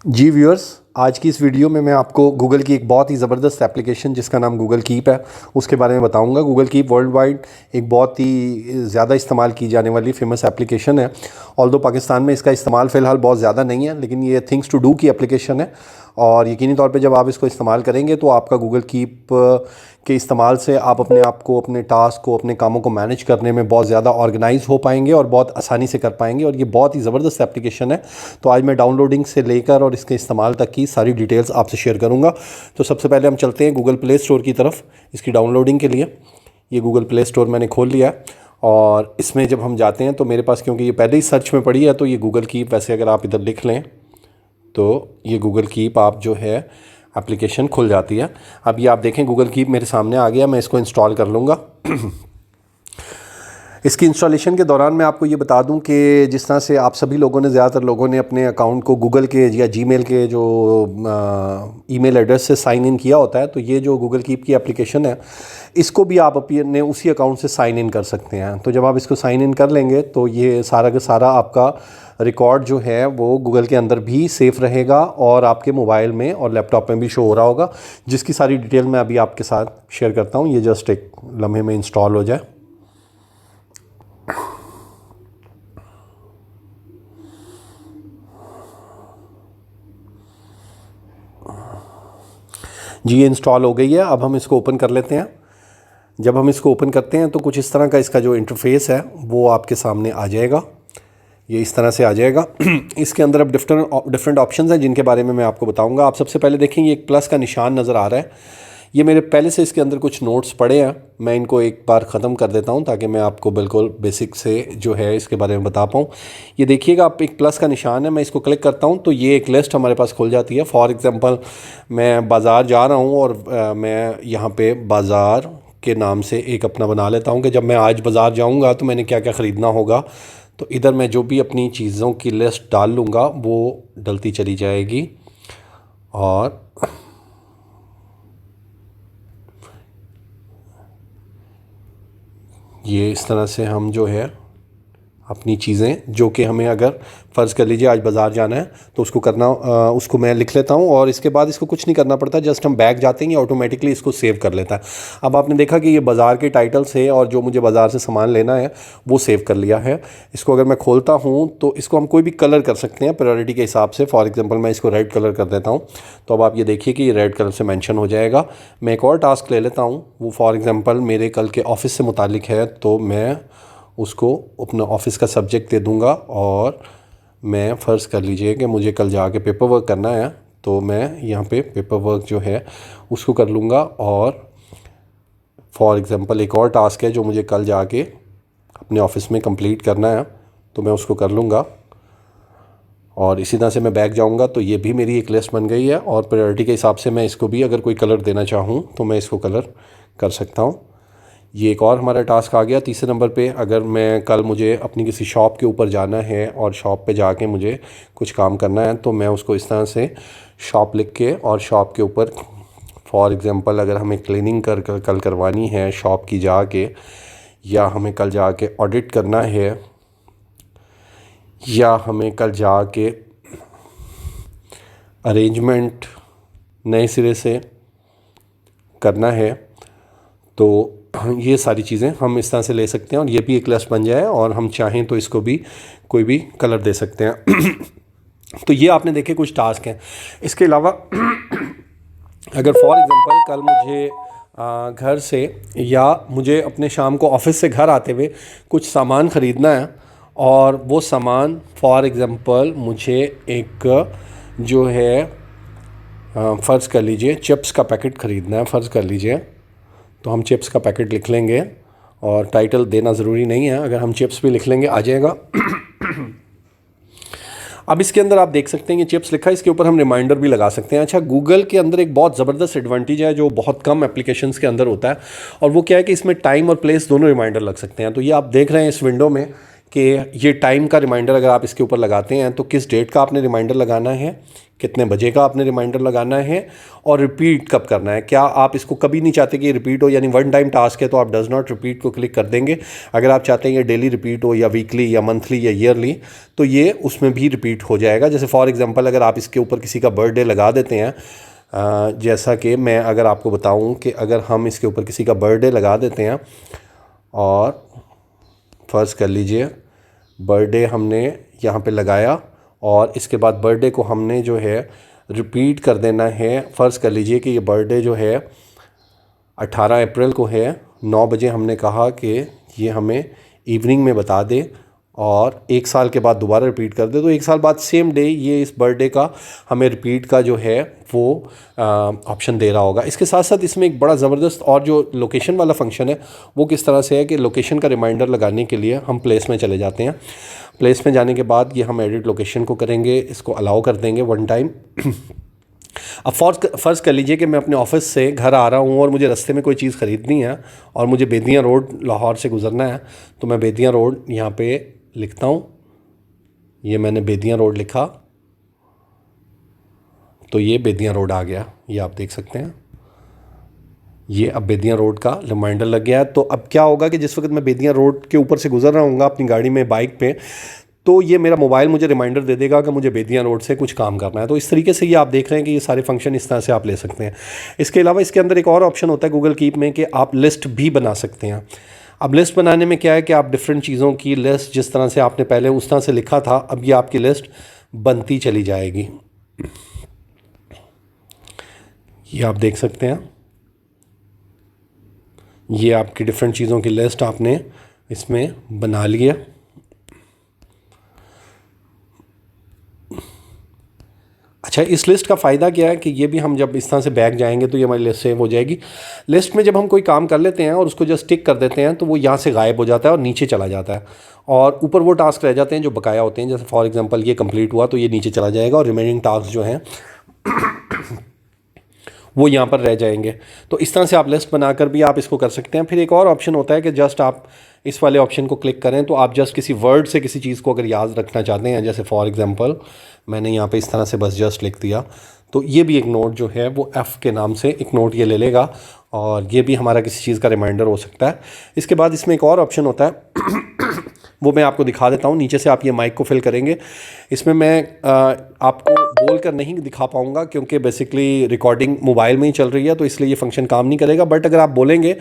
जी viewers, आज की इस वीडियो में मैं आपको गूगल की एक बहुत ही ज़बरदस्त एप्लीकेशन जिसका नाम गूगल कीप है उसके बारे में बताऊंगा। गूगल कीप वर्ल्ड वाइड एक बहुत ही ज़्यादा इस्तेमाल की जाने वाली फेमस एप्लीकेशन है। ऑल्दो पाकिस्तान में इसका इस्तेमाल फ़िलहाल बहुत ज़्यादा नहीं है, लेकिन ये थिंग्स टू डू की एप्लीकेशन है और यकीनी तौर पे जब आप इसको इस्तेमाल करेंगे तो आपका गूगल कीप के इस्तेमाल से आप अपने आप को, अपने टास्क को, अपने कामों को मैनेज करने में बहुत ज़्यादा ऑर्गेनाइज हो पाएंगे और बहुत आसानी से कर पाएंगे। और ये बहुत ही ज़बरदस्त एप्लीकेशन है। तो आज मैं डाउनलोडिंग से लेकर और इसके इस्तेमाल तक की सारी डिटेल्स आपसे शेयर करूँगा। तो सबसे पहले हम चलते हैं गूगल प्ले स्टोर की तरफ इसकी डाउनलोडिंग के लिए। ये गूगल प्ले स्टोर मैंने खोल लिया है और इसमें जब हम जाते हैं तो मेरे पास, क्योंकि ये पहले ही सर्च में पड़ी है, तो ये गूगल कीप, वैसे अगर आप इधर लिख लें तो ये गूगल कीप आप जो है एप्लीकेशन खुल जाती है। अब ये आप देखें गूगल कीप मेरे सामने आ गया। मैं इसको इंस्टॉल कर लूँगा। इसकी इंस्टॉलेशन के दौरान मैं आपको ये बता दूं कि जिस तरह से आप सभी लोगों ने, ज़्यादातर लोगों ने अपने अकाउंट को गूगल के या जीमेल के जो ईमेल एड्रेस से साइन इन किया होता है, तो ये जो गूगल कीप की एप्लीकेशन है इसको भी आप अपने उसी अकाउंट से साइन इन कर सकते हैं। तो जब आप इसको साइन इन कर लेंगे तो ये सारा का सारा आपका रिकॉर्ड जो है वो गूगल के अंदर भी सेफ़ रहेगा और आपके मोबाइल में और लैपटॉप में भी शो हो रहा होगा, जिसकी सारी डिटेल मैं अभी आपके साथ शेयर करता हूँ। ये जस्ट एक लम्हे में इंस्टॉल हो जाए। जी, ये इंस्टॉल हो गई है। अब हम इसको ओपन कर लेते हैं। जब हम इसको ओपन करते हैं तो कुछ इस तरह का इसका जो इंटरफेस है वो आपके सामने आ जाएगा। ये इस तरह से आ जाएगा। इसके अंदर अब डिफरेंट ऑप्शंस हैं जिनके बारे में मैं आपको बताऊंगा। आप सबसे पहले देखेंगे एक प्लस का निशान नज़र आ रहा है। ये मेरे पहले से इसके अंदर कुछ नोट्स पड़े हैं, मैं इनको एक बार ख़त्म कर देता हूं ताकि मैं आपको बिल्कुल बेसिक से जो है इसके बारे में बता पाऊँ। ये देखिएगा, आप एक प्लस का निशान है, मैं इसको क्लिक करता हूं तो ये एक लिस्ट हमारे पास खुल जाती है। फॉर एग्ज़ाम्पल मैं बाज़ार जा रहा हूं और मैं यहाँ पे बाज़ार के नाम से एक अपना बना लेता हूँ कि जब मैं आज बाज़ार जाऊँगा तो मैंने क्या क्या ख़रीदना होगा। तो इधर मैं जो भी अपनी चीज़ों की लिस्ट डाल लूँगा वो डलती चली जाएगी और ये इस तरह से हम जो है अपनी चीज़ें, जो कि हमें अगर फ़र्ज़ कर लीजिए आज बाज़ार जाना है तो उसको करना, उसको मैं लिख लेता हूँ और इसके बाद इसको कुछ नहीं करना पड़ता, जस्ट हम बैक जाते हैं, ये ऑटोमेटिकली इसको सेव कर लेता है। अब आपने देखा कि ये बाज़ार के टाइटल से और जो मुझे बाज़ार से सामान लेना है वो सेव कर लिया है। इसको अगर मैं खोलता हूँ तो इसको हम कोई भी कलर कर सकते हैं प्रायोरिटी के हिसाब से। फॉर एग्ज़ाम्पल मैं इसको रेड कलर कर देता हूँ तो अब आप ये देखिए कि ये रेड कलर से मैंशन हो जाएगा। मैं एक और टास्क ले लेता हूँ, वो फॉर एग्ज़ाम्पल मेरे कल के ऑफ़िस से मुतालिक है, तो मैं उसको अपना ऑफ़िस का सब्जेक्ट दे दूंगा और मैं फ़र्ज़ कर लीजिए कि मुझे कल जाके पेपर वर्क करना है, तो मैं यहाँ पे पेपर वर्क जो है उसको कर लूँगा। और फॉर एग्ज़ाम्पल एक और टास्क है जो मुझे कल जाके अपने ऑफ़िस में कंप्लीट करना है, तो मैं उसको कर लूँगा और इसी तरह से मैं बैक जाऊँगा तो ये भी मेरी एक लिस्ट बन गई है। और प्रायोरिटी के हिसाब से मैं इसको भी अगर कोई कलर देना चाहूँ तो मैं इसको कलर कर सकता हूँ। ये एक और हमारा टास्क आ गया तीसरे नंबर पे। अगर मैं कल, मुझे अपनी किसी शॉप के ऊपर जाना है और शॉप पे जाके मुझे कुछ काम करना है, तो मैं उसको इस तरह से शॉप लिख के और शॉप के ऊपर, फॉर एग्ज़ाम्पल अगर हमें क्लीनिंग कल करवानी है शॉप की जाके, या हमें कल जाके ऑडिट करना है, या हमें कल जाके अरेंजमेंट नए सिरे से करना है, तो ये सारी चीज़ें हम इस तरह से ले सकते हैं और ये भी एक लिस्ट बन जाए और हम चाहें तो इसको भी कोई भी कलर दे सकते हैं। तो ये आपने देखे कुछ टास्क हैं। इसके अलावा अगर फॉर एग्ज़ाम्पल कल मुझे घर से, या मुझे अपने शाम को ऑफ़िस से घर आते हुए कुछ सामान ख़रीदना है और वो सामान फॉर एग्ज़ाम्पल मुझे एक जो है फ़र्ज़ कर लीजिए चिप्स का पैकेट ख़रीदना है, फ़र्ज़ कर लीजिए, तो हम चिप्स का पैकेट लिख लेंगे और टाइटल देना ज़रूरी नहीं है, अगर हम चिप्स भी लिख लेंगे आ जाएगा। अब इसके अंदर आप देख सकते हैं ये चिप्स लिखा है, इसके ऊपर हम रिमाइंडर भी लगा सकते हैं। अच्छा, गूगल के अंदर एक बहुत ज़बरदस्त एडवांटेज है जो बहुत कम एप्लीकेशंस के अंदर होता है, और वो क्या है कि इसमें टाइम और प्लेस दोनों रिमाइंडर लग सकते हैं। तो ये आप देख रहे हैं इस विंडो में कि ये टाइम का रिमाइंडर अगर आप इसके ऊपर लगाते हैं तो किस डेट का आपने रिमाइंडर लगाना है, कितने बजे का आपने रिमाइंडर लगाना है और रिपीट कब करना है। क्या आप इसको कभी नहीं चाहते कि रिपीट हो, यानी वन टाइम टास्क है तो आप डज़ नॉट रिपीट को क्लिक कर देंगे। अगर आप चाहते हैं ये डेली रिपीट हो या वीकली या मंथली या ईयरली तो ये उसमें भी रिपीट हो जाएगा। जैसे फॉर एग्जांपल अगर आप इसके ऊपर किसी का बर्थडे लगा देते हैं, जैसा कि मैं अगर आपको बताऊं कि अगर हम इसके ऊपर किसी का बर्थडे लगा देते हैं और फ़र्ज़ कर लीजिए बर्थडे हमने यहाँ पे लगाया और इसके बाद बर्थडे को हमने जो है रिपीट कर देना है। फ़र्ज़ कर लीजिए कि ये बर्थडे जो है 18 अप्रैल को है, 9 बजे हमने कहा कि ये हमें इवनिंग में बता दे और 1 साल के बाद दोबारा रिपीट कर दे, तो 1 साल बाद सेम डे ये इस बर्थडे का हमें रिपीट का जो है वो ऑप्शन दे रहा होगा। इसके साथ साथ इसमें एक बड़ा ज़बरदस्त और जो लोकेशन वाला फंक्शन है वो किस तरह से है कि लोकेशन का रिमाइंडर लगाने के लिए हम प्लेस में चले जाते हैं। प्लेस में जाने के बाद ये हम एडिट लोकेशन को करेंगे, इसको अलाउ कर देंगे वन टाइम। अब फ़र्ज़ कर लीजिए कि मैं अपने ऑफ़िस से घर आ रहा हूँ और मुझे रास्ते में कोई चीज़ ख़रीदनी है और मुझे बेदियाँ रोड लाहौर से गुज़रना है, तो मैं बेदियाँ रोड यहाँ पे लिखता हूँ। ये मैंने बेदियाँ रोड लिखा तो ये बेदियाँ रोड आ गया, ये आप देख सकते हैं। ये अब बेदियाँ रोड का रिमाइंडर लग गया है। तो अब क्या होगा कि जिस वक्त मैं बेदियाँ रोड के ऊपर से गुज़र रहा हूँ अपनी गाड़ी में, बाइक पे, तो ये मेरा मोबाइल मुझे रिमाइंडर दे देगा कि मुझे बेदियाँ रोड से कुछ काम करना है। तो इस तरीके से ये आप देख रहे हैं कि ये सारे फंक्शन इस तरह से आप ले सकते हैं। इसके अलावा इसके अंदर एक और ऑप्शन होता है गूगल कीप में कि आप लिस्ट भी बना सकते हैं। अब लिस्ट बनाने में क्या है कि आप डिफरेंट चीज़ों की लिस्ट जिस तरह से आपने पहले उस तरह से लिखा था, अब ये आपकी लिस्ट बनती चली जाएगी। ये आप देख सकते हैं, ये आपकी डिफरेंट चीज़ों की लिस्ट आपने इसमें बना ली है। अच्छा, इस लिस्ट का फ़ायदा क्या है कि ये भी हम जब इस तरह से बैक जाएंगे तो ये हमारी लिस्ट सेव हो जाएगी। लिस्ट में जब हम कोई काम कर लेते हैं और उसको जस्ट टिक कर देते हैं तो वो यहाँ से गायब हो जाता है और नीचे चला जाता है और ऊपर वो टास्क रह जाते हैं जो बकाया होते हैं। जैसे फॉर एग्जांपल ये कंप्लीट हुआ तो ये नीचे चला जाएगा और रिमेनिंग टास्क जो हैं वो यहाँ पर रह जाएंगे। तो इस तरह से आप लिस्ट बनाकर भी आप इसको कर सकते हैं। फिर एक और ऑप्शन होता है कि जस्ट आप इस वाले ऑप्शन को क्लिक करें तो आप जस्ट किसी वर्ड से किसी चीज़ को अगर याद रखना चाहते हैं, जैसे फॉर एग्जांपल मैंने यहाँ पे इस तरह से बस जस्ट लिख दिया, तो ये भी एक नोट जो है वो F के नाम से एक नोट ये ले लेगा और ये भी हमारा किसी चीज़ का रिमाइंडर हो सकता है। इसके बाद इसमें एक और ऑप्शन होता है वो मैं आपको दिखा देता हूँ। नीचे से आप ये माइक को फिल करेंगे। इसमें मैं आपको बोल कर नहीं दिखा पाऊँगा क्योंकि बेसिकली रिकॉर्डिंग मोबाइल में ही चल रही है, तो इसलिए ये फंक्शन काम नहीं करेगा। बट अगर आप बोलेंगे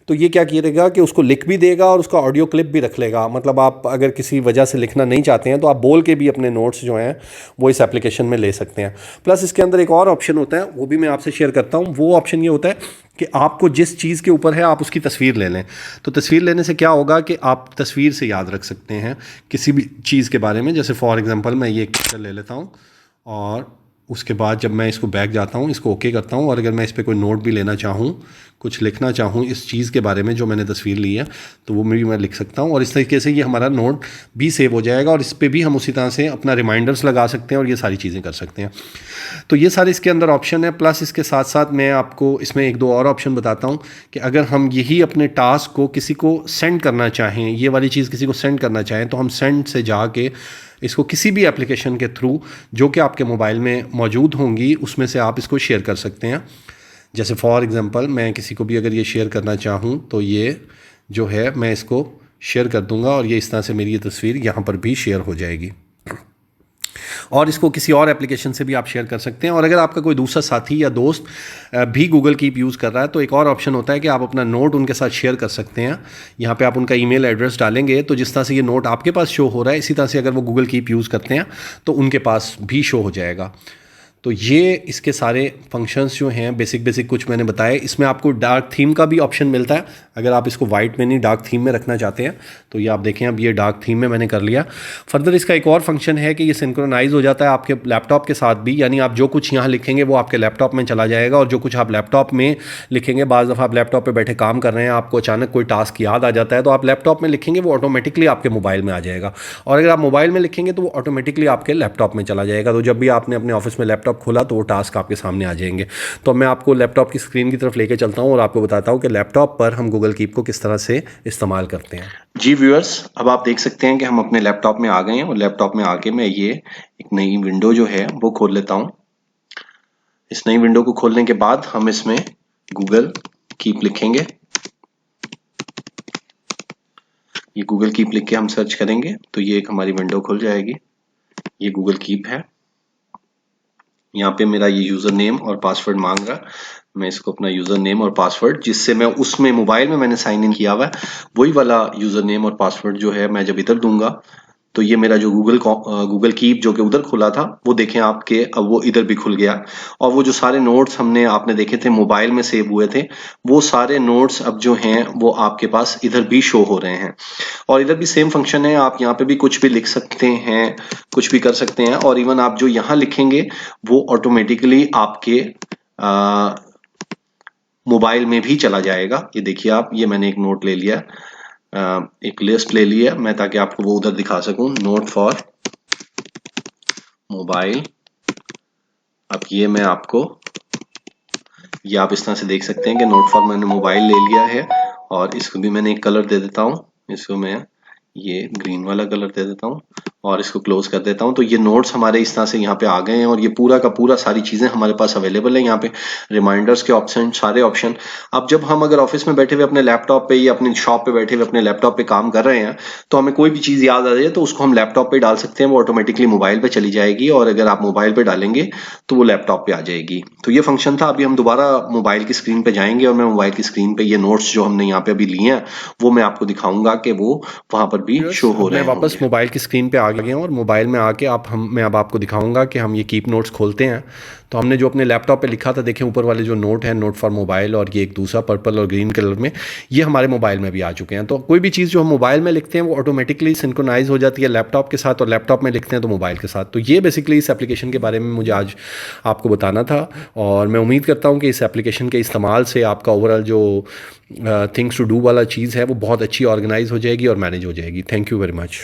तो ये क्या करेगा कि उसको लिख भी देगा और उसका ऑडियो क्लिप भी रख लेगा। मतलब आप अगर किसी वजह से लिखना नहीं चाहते हैं तो आप बोल के भी अपने नोट्स जो हैं वो इस एप्लीकेशन में ले सकते हैं। प्लस इसके अंदर एक और ऑप्शन होता है, वो भी मैं आपसे शेयर करता हूँ। वो ऑप्शन ये होता है कि आपको जिस चीज़ के ऊपर है आप उसकी तस्वीर ले लें। तो तस्वीर लेने से क्या होगा कि आप तस्वीर से याद रख सकते हैं किसी भी चीज़ के बारे में। जैसे फॉर एग्जांपल मैं ये एक पिक्चर ले लेता हूँ और उसके बाद जब मैं इसको बैक जाता हूँ, इसको ओके करता हूँ और अगर मैं इस पर कोई नोट भी लेना चाहूँ, कुछ लिखना चाहूँ इस चीज़ के बारे में जो मैंने तस्वीर ली है, तो वो भी मैं लिख सकता हूँ और इस तरीके से ये हमारा नोट भी सेव हो जाएगा और इस पर भी हम उसी तरह से अपना रिमाइंडर्स लगा सकते हैं और ये सारी चीज़ें कर सकते हैं। तो ये सारे इसके अंदर ऑप्शन है। प्लस इसके साथ साथ मैं आपको इसमें एक दो और ऑप्शन बताता हूँ कि अगर हम यही अपने टास्क को किसी को सेंड करना चाहें, ये वाली चीज़ किसी को सेंड करना चाहें, तो हम सेंड से जाके इसको किसी भी एप्लीकेशन के थ्रू जो कि आपके मोबाइल में मौजूद होंगी उसमें से आप इसको शेयर कर सकते हैं। जैसे फॉर एग्जांपल मैं किसी को भी अगर ये शेयर करना चाहूँ तो ये जो है मैं इसको शेयर कर दूंगा और ये इस तरह से मेरी ये तस्वीर यहाँ पर भी शेयर हो जाएगी और इसको किसी और एप्लीकेशन से भी आप शेयर कर सकते हैं। और अगर आपका कोई दूसरा साथी या दोस्त भी गूगल कीप यूज़ कर रहा है तो एक और ऑप्शन होता है कि आप अपना नोट उनके साथ शेयर कर सकते हैं। यहाँ पे आप उनका ईमेल एड्रेस डालेंगे तो जिस तरह से ये नोट आपके पास शो हो रहा है इसी तरह से अगर वो गूगल कीप यूज़ करते हैं तो उनके पास भी शो हो जाएगा। तो ये इसके सारे फंक्शंस जो हैं बेसिक कुछ मैंने बताए। इसमें आपको डार्क थीम का भी ऑप्शन मिलता है। अगर आप इसको वाइट में नहीं डार्क थीम में रखना चाहते हैं तो ये आप देखें अब ये डार्क थीम में मैंने कर लिया। फर्दर इसका एक और फंक्शन है कि ये सिंक्रोनाइज हो जाता है आपके लैपटॉप के साथ भी, यानी आप जो कुछ यहाँ लिखेंगे वो आपके लैपटॉप में चला जाएगा और जो कुछ आप लैपटॉप में लिखेंगे, बाज़ दफ़ा आप लैपटॉप पर बैठे काम कर रहे हैं, आपको अचानक कोई टास्क याद आ जाता है तो आप लैपटॉप में लिखेंगे वो ऑटोमेटिकली आपके मोबाइल में आ जाएगा और अगर आप मोबाइल में लिखेंगे तो वो ऑटोमेटिकली आपके लैपटॉप में चला जाएगा। तो जब भी आपने अपने ऑफिस में लैपटॉप लैपटॉप खोला तो वो टास्क आपके सामने आ जाएंगे। तो मैं आपको लैपटॉप की स्क्रीन की तरफ लेके चलता हूँ और आपको बताता हूँ कि लैपटॉप पर हम गूगल कीप को किस तरह से इस्तेमाल करते हैं। जी व्यूअर्स, अब आप देख सकते हैं कि हम अपने लैपटॉप में आ गए हैं और लैपटॉप में आके मैं ये एक नई विंडो जो है वो खोल लेता हूँ। इस नई विंडो को खोलने के बाद हम इसमें गूगल कीप लिखेंगे। ये गूगल कीप लिख के हम सर्च करेंगे तो ये एक हमारी विंडो खुल जाएगी। ये गूगल कीप है। यहाँ पे मेरा ये यूजर नेम और पासवर्ड मांग रहा। मैं इसको अपना यूजर नेम और पासवर्ड, जिससे मैं उसमें मोबाइल में मैंने साइन इन किया हुआ है, वही वाला यूजर नेम और पासवर्ड जो है मैं जब इधर दूंगा तो ये मेरा जो गूगल कीप जो कि उधर खुला था वो देखें आपके अब वो इधर भी खुल गया। और वो जो सारे नोट्स हमने आपने देखे थे मोबाइल में सेव हुए थे, वो सारे नोट्स अब जो हैं वो आपके पास इधर भी शो हो रहे हैं। और इधर भी सेम फंक्शन है, आप यहाँ पे भी कुछ भी लिख सकते हैं, कुछ भी कर सकते हैं। और इवन आप जो यहाँ लिखेंगे वो ऑटोमेटिकली आपके मोबाइल में भी चला जाएगा। ये देखिए आप, ये मैंने एक नोट ले लिया, एक लिस्ट ले लिया मैं, ताकि आपको वो उधर दिखा सकूं। Note for mobile. अब ये मैं आपको, ये आप इस तरह से देख सकते हैं कि नोट फॉर मैंने मोबाइल ले लिया है। और इसको भी मैंने एक कलर दे देता हूं, इसको मैं ये ग्रीन वाला कलर दे देता हूं और इसको क्लोज कर देता हूं। तो ये नोट्स हमारे इस तरह से यहाँ पे आ गए हैं और ये पूरा का पूरा सारी चीजें हमारे पास अवेलेबल है। यहाँ पे रिमाइंडर्स के ऑप्शन, सारे ऑप्शन। अब जब हम अगर ऑफिस में बैठे हुए अपने लैपटॉप पे या अपनी शॉप पे बैठे हुए अपने लैपटॉप पे काम कर रहे हैं तो हमें कोई भी चीज याद आ जाए तो उसको हम लैपटॉप पे डाल सकते हैं, वो ऑटोमेटिकली मोबाइल पे चली जाएगी। और अगर आप मोबाइल पे डालेंगे तो वो लैपटॉप पे आ जाएगी। तो ये फंक्शन था। अभी हम दोबारा मोबाइल की स्क्रीन पे जाएंगे और मैं मोबाइल की स्क्रीन पे ये नोट्स जो हमने यहाँ पे अभी लिए हैं वो मैं आपको दिखाऊंगा कि वो वहां पर भी शो हो रहे हैं। मैं वापस मोबाइल की स्क्रीन पे आ गया हूँ और मोबाइल में आके मैं अब आपको दिखाऊंगा कि हम ये कीप नोट्स खोलते हैं। तो हमने जो अपने लैपटॉप पे लिखा था, देखें ऊपर वाले जो नोट है, नोट फॉर मोबाइल, और ये एक दूसरा पर्पल और ग्रीन कलर में, ये हमारे मोबाइल में भी आ चुके हैं। तो कोई भी चीज़ जो हम मोबाइल में लिखते हैं वो ऑटोमेटिकली सिंक्रोनाइज हो जाती है लैपटॉप के साथ, और लैपटॉप में लिखते हैं तो मोबाइल के साथ। तो ये बेसिकली इस एप्लीकेशन के बारे में मुझे आज आपको बताना था। और मैं उम्मीद करता हूँ कि इस एप्लीकेशन के इस्तेमाल से आपका ओवरऑल जो थिंग्स टू डू वाला चीज़ है वो बहुत अच्छी ऑर्गेनाइज हो जाएगी और मैनेज हो जाएगी। Thank you very much.